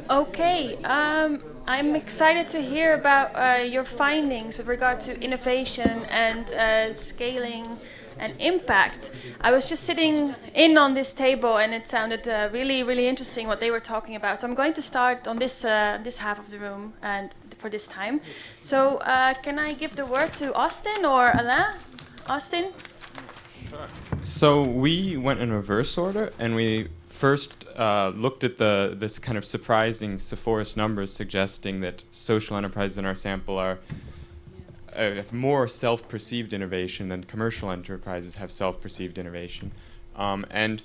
Okay, I'm excited to hear about your findings with regard to innovation and scaling and impact. I was just sitting in on this table, and it sounded really, really interesting what they were talking about. So I'm going to start on this half of the room and for this time. So can I give the word to Austin or Alain? Austin? So we went in reverse order, and we first looked at this kind of surprising Seforïs numbers suggesting that social enterprises in our sample are have more self-perceived innovation than commercial enterprises have self-perceived innovation. And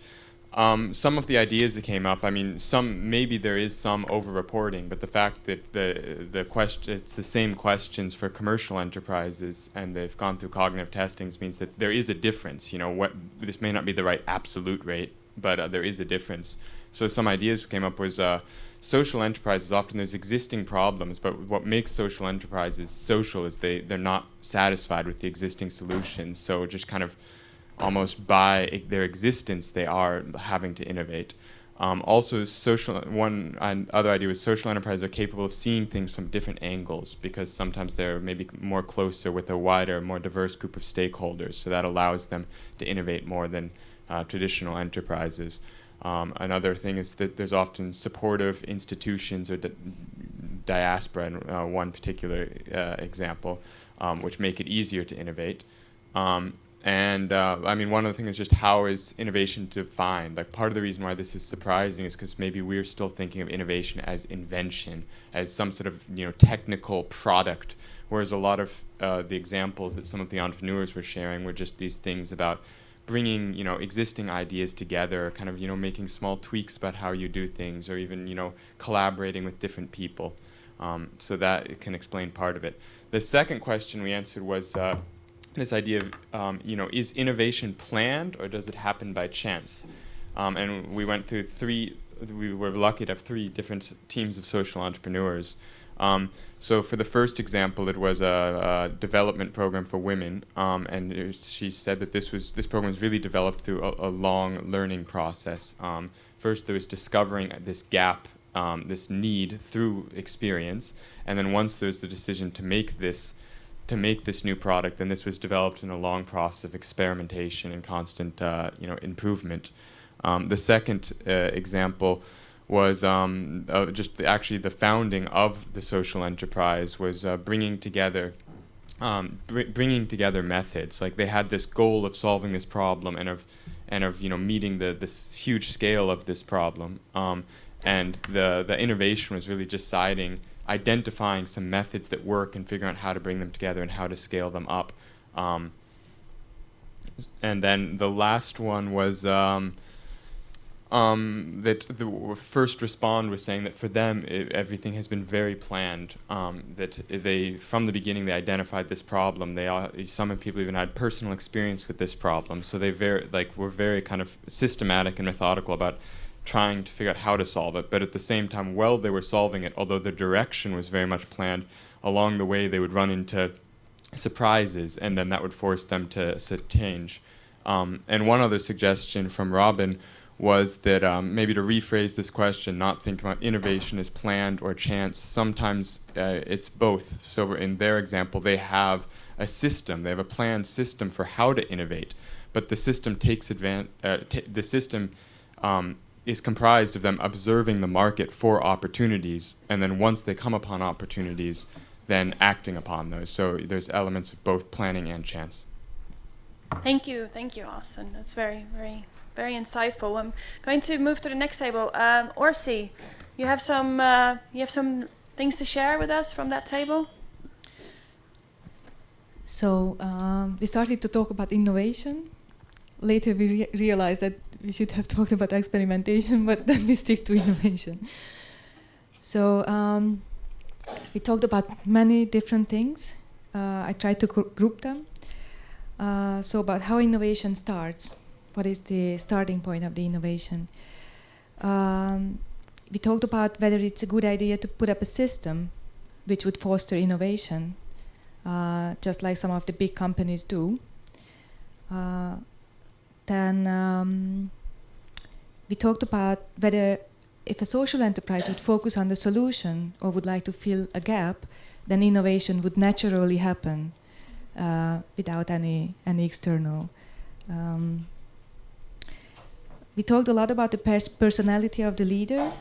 some of the ideas that came up, I mean, maybe there is some over-reporting, but the fact that the question, it's the same questions for commercial enterprises and they've gone through cognitive testings means that there is a difference. You know, this may not be the right absolute rate, but there is a difference. So some ideas came up was social enterprises, often there's existing problems, but what makes social enterprises social is they're not satisfied with the existing solutions. So just kind of almost by their existence, they are having to innovate. Also, other idea was social enterprises are capable of seeing things from different angles because sometimes they're maybe more closer with a wider, more diverse group of stakeholders. So that allows them to innovate more than traditional enterprises. Another thing is that there's often supportive institutions or diaspora in one particular example, which make it easier to innovate. I mean, one of the things is just how is innovation defined? Like, part of the reason why this is surprising is because maybe we're still thinking of innovation as invention, as some sort of technical product, whereas a lot of the examples that some of the entrepreneurs were sharing were just these things about bringing existing ideas together, kind of making small tweaks about how you do things, or even collaborating with different people. So that can explain part of it. The second question we answered was this idea of is innovation planned or does it happen by chance? And we went through we were lucky to have 3 different teams of social entrepreneurs. So for the first example, it was a development program for women, and she said that this program was really developed through a long learning process. First, there was discovering this gap, this need through experience, and then once there was the decision to make this new product, then this was developed in a long process of experimentation and constant improvement. The second example was actually the founding of the social enterprise was bringing together methods. Like, they had this goal of solving this problem and of meeting this huge scale of this problem. And the innovation was really just identifying some methods that work and figuring out how to bring them together and how to scale them up. And then the last one was that the first respond was saying that for them everything has been very planned. That they from the beginning they identified this problem. Some people even had personal experience with this problem, so they were very kind of systematic and methodical about trying to figure out how to solve it. But at the same time, while they were solving it, although the direction was very much planned, along the way they would run into surprises, and then that would force them to change. And one other suggestion from Robin was that maybe to rephrase this question, not think about innovation as planned or chance. Sometimes it's both. So in their example, they have a system. They have a planned system for how to innovate, but the system is comprised of them observing the market for opportunities, and then once they come upon opportunities, then acting upon those. So there's elements of both planning and chance. Thank you, Austin. That's very, very, very insightful. I'm going to move to the next table. Orsi, you have some things to share with us from that table? So we started to talk about innovation. Later we realized that we should have talked about experimentation, but then we stick to innovation. So we talked about many different things. I tried to group them. So about how innovation starts. What is the starting point of the innovation? We talked about whether it's a good idea to put up a system which would foster innovation, just like some of the big companies do. Then we talked about whether if a social enterprise would focus on the solution or would like to fill a gap, then innovation would naturally happen without any external. We talked a lot about the personality of the leader,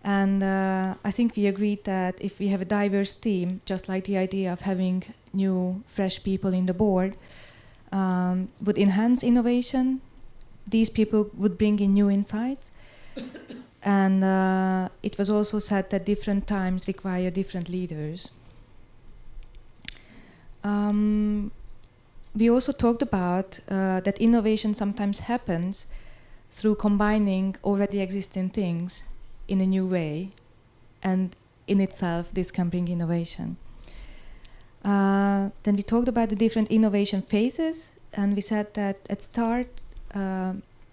and I think we agreed that if we have a diverse team, just like the idea of having new, fresh people in the board, would enhance innovation. These people would bring in new insights. And it was also said that different times require different leaders. We also talked about that innovation sometimes happens through combining already existing things in a new way, and in itself this can bring innovation. Then we talked about the different innovation phases, and we said that at start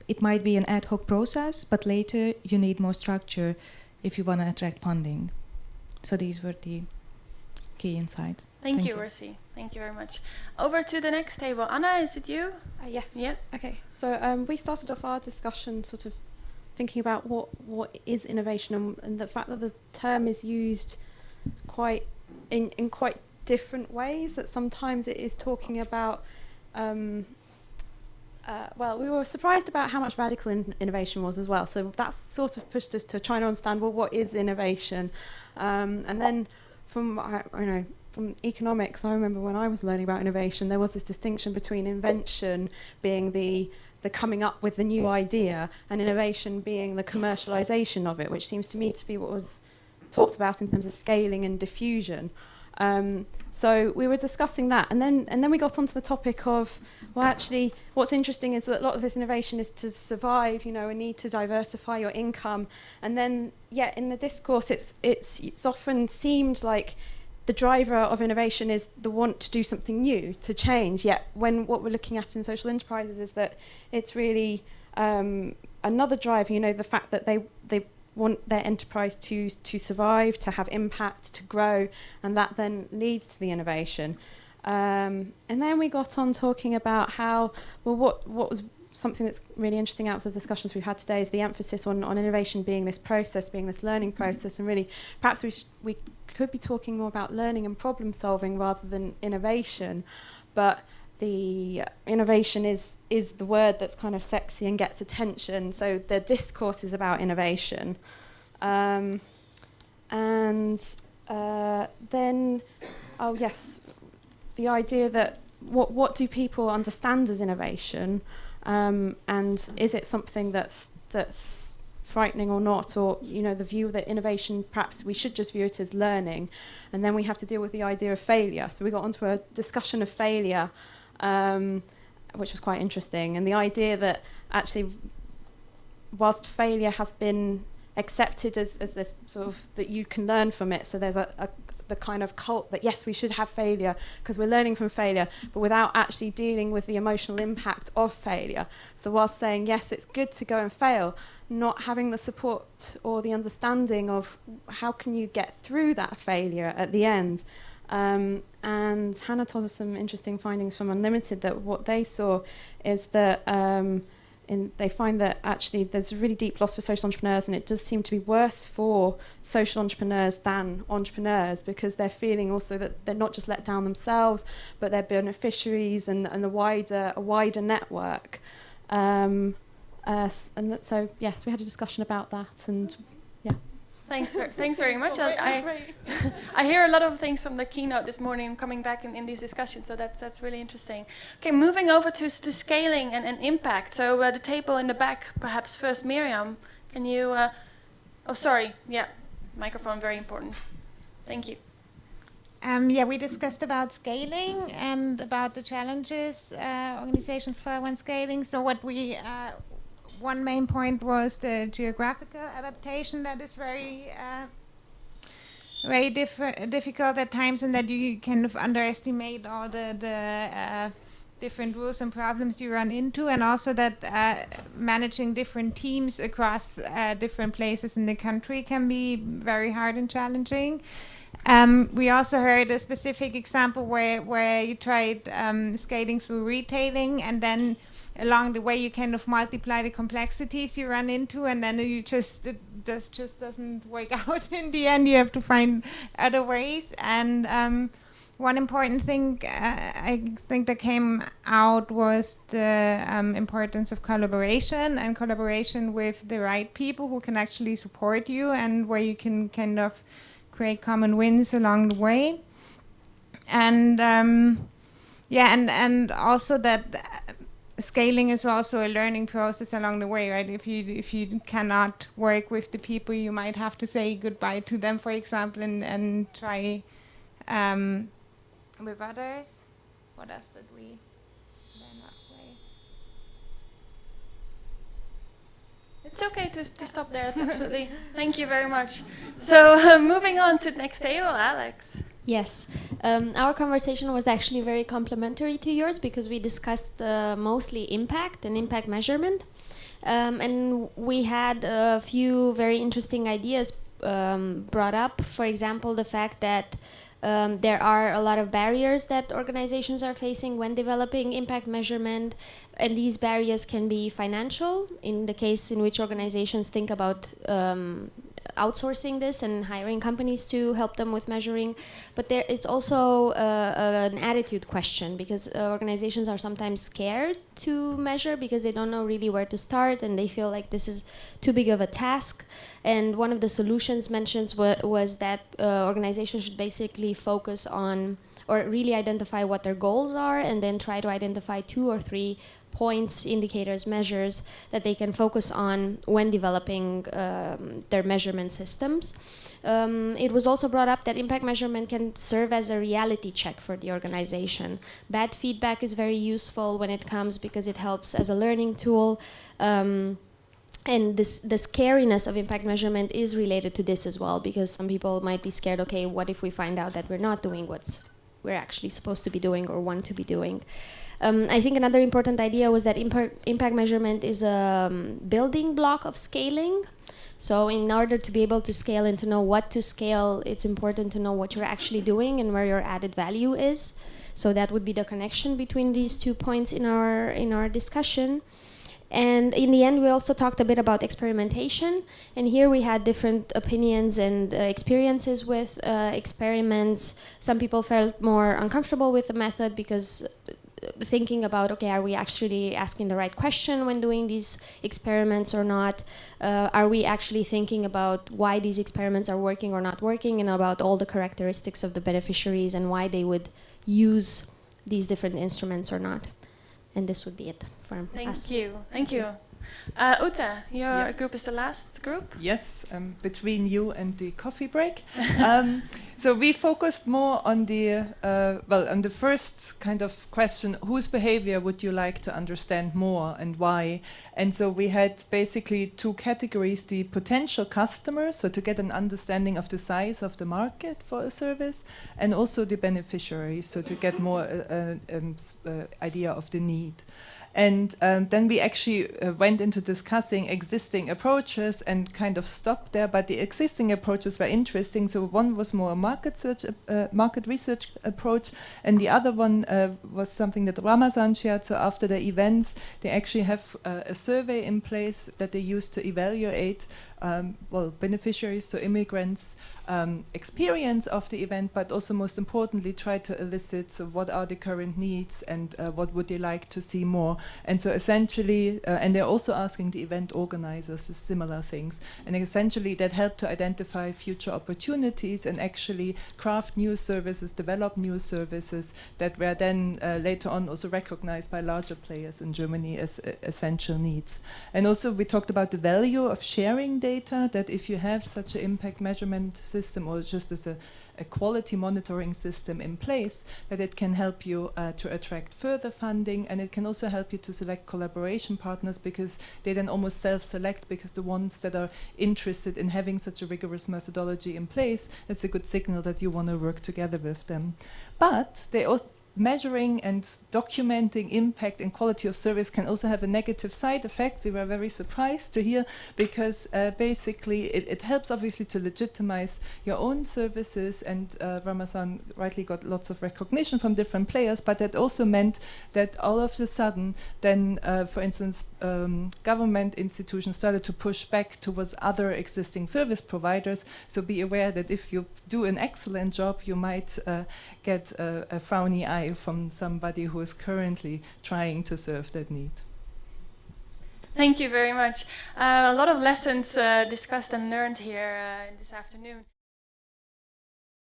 it might be an ad hoc process, but later you need more structure if you want to attract funding. So these were the key insights. Thank you, Ursi. Thank you very much. Over to the next table. Anna, is it you? Yes. Yes. Okay. So we started off our discussion sort of thinking about what is innovation, and the fact that the term is used quite in quite different ways. That sometimes it is talking about. Well, we were surprised about how much radical innovation was as well. So that sort of pushed us to try and understand, well, what is innovation? And then from economics, I remember when I was learning about innovation, there was this distinction between invention being the coming up with the new idea, and innovation being the commercialization of it, which seems to me to be what was talked about in terms of scaling and diffusion. So we were discussing that, and then we got onto the topic of, well, actually, what's interesting is that a lot of this innovation is to survive, a need to diversify your income, and then, in the discourse, it's often seemed like the driver of innovation is the want to do something new, to change. Yet, when what we're looking at in social enterprises is that it's really another driver. The fact that they want their enterprise to survive, to have impact, to grow, and that then leads to the innovation. And then we got on talking about how, well, what was something that's really interesting out of the discussions we've had today is the emphasis on innovation being this process, being this learning process, and really perhaps we could be talking more about learning and problem solving rather than innovation, but the innovation is the word that's kind of sexy and gets attention. So the discourse is about innovation. Then, the idea that what do people understand as innovation, and is it something that's frightening or not, or the view that innovation, perhaps we should just view it as learning, and then we have to deal with the idea of failure. So we got onto a discussion of failure, which was quite interesting, and the idea that actually, whilst failure has been accepted as this sort of, that you can learn from it, so there's the kind of cult that yes, we should have failure because we're learning from failure, but without actually dealing with the emotional impact of failure. So whilst saying yes, it's good to go and fail, not having the support or the understanding of how can you get through that failure at the end. And Hannah told us some interesting findings from Unlimited, that what they saw is that they find that actually there's a really deep loss for social entrepreneurs, and it does seem to be worse for social entrepreneurs than entrepreneurs, because they're feeling also that they're not just let down themselves, but they're beneficiaries and a wider network. So yes, we had a discussion about that, and yeah. Thanks very much. I hear a lot of things from the keynote this morning coming back in these discussions, so that's really interesting. Okay, moving over to scaling and impact. So the table in the back, perhaps first Miriam, can you Oh, sorry. Yeah, microphone, very important. Thank you. Yeah, we discussed about scaling and about the challenges organizations face when scaling. So what we one main point was the geographical adaptation that is very difficult at times, and that you kind of underestimate all the different rules and problems you run into, and also that managing different teams across different places in the country can be very hard and challenging. We also heard a specific example where you tried scaling through retailing, and then along the way you kind of multiply the complexities you run into, and then it just doesn't work out in the end. You have to find other ways. And one important thing I think that came out was the importance of collaboration, and collaboration with the right people who can actually support you, and where you can kind of create common wins along the way. And and also that scaling is also a learning process along the way, right? If you cannot work with the people, you might have to say goodbye to them, for example, and try with others. What else did we not say? It's okay to stop there. It's absolutely. Thank you very much. So moving on to the next table, Alex. Yes, our conversation was actually very complementary to yours because we discussed mostly impact and impact measurement. And we had a few very interesting ideas brought up. For example, the fact that there are a lot of barriers that organizations are facing when developing impact measurement, and these barriers can be financial, in the case in which organizations think about outsourcing this and hiring companies to help them with measuring. But it's also an attitude question, because organizations are sometimes scared to measure because they don't know really where to start, and they feel like this is too big of a task. And one of the solutions mentioned was that organizations should basically focus on, or really identify what their goals are, and then try to identify 2 or 3 points, indicators, measures that they can focus on when developing their measurement systems. It was also brought up that impact measurement can serve as a reality check for the organization. Bad feedback is very useful when it comes, because it helps as a learning tool. And the scariness of impact measurement is related to this as well, because some people might be scared, okay, what if we find out that we're not doing what we're actually supposed to be doing or want to be doing? I think another important idea was that impact measurement is a building block of scaling. So in order to be able to scale and to know what to scale, it's important to know what you're actually doing and where your added value is. So that would be the connection between these 2 points in our discussion. And in the end, we also talked a bit about experimentation. And here we had different opinions and experiences with experiments. Some people felt more uncomfortable with the method because thinking about, okay, are we actually asking the right question when doing these experiments or not? Are we actually thinking about why these experiments are working or not working, and about all the characteristics of the beneficiaries and why they would use these different instruments or not? And this would be it for us. Thank you. Uta, your group is the last group? Yes, between you and the coffee break. So we focused more on on the first kind of question: whose behavior would you like to understand more and why? And so we had basically 2 categories: the potential customers, so to get an understanding of the size of the market for a service, and also the beneficiaries, so to get more idea of the need. And then we actually went into discussing existing approaches and kind of stopped there. But the existing approaches were interesting. So one was more a market research approach, and the other one was something that Ramazan shared. So after the events, they actually have a survey in place that they use to evaluate beneficiaries, so immigrants, experience of the event, but also most importantly try to elicit what are the current needs and what would they like to see more. And so essentially, and they're also asking the event organizers similar things, and essentially that helped to identify future opportunities and actually craft new services, develop new services that were then later on also recognized by larger players in Germany as essential needs. And also we talked about the value of sharing data data, that if you have such an impact measurement system or just as a quality monitoring system in place, that it can help you to attract further funding, and it can also help you to select collaboration partners, because they then almost self-select, because the ones that are interested in having such a rigorous methodology in place, it's a good signal that you want to work together with them. But they measuring and documenting impact and quality of service can also have a negative side effect. We were very surprised to hear, because basically it helps obviously to legitimize your own services, and Ramazan rightly got lots of recognition from different players, but that also meant that all of a sudden then, for instance, government institutions started to push back towards other existing service providers. So be aware that if you do an excellent job, you might get a frowny eye from somebody who is currently trying to serve that need. Thank you very much. A lot of lessons discussed and learned here this afternoon.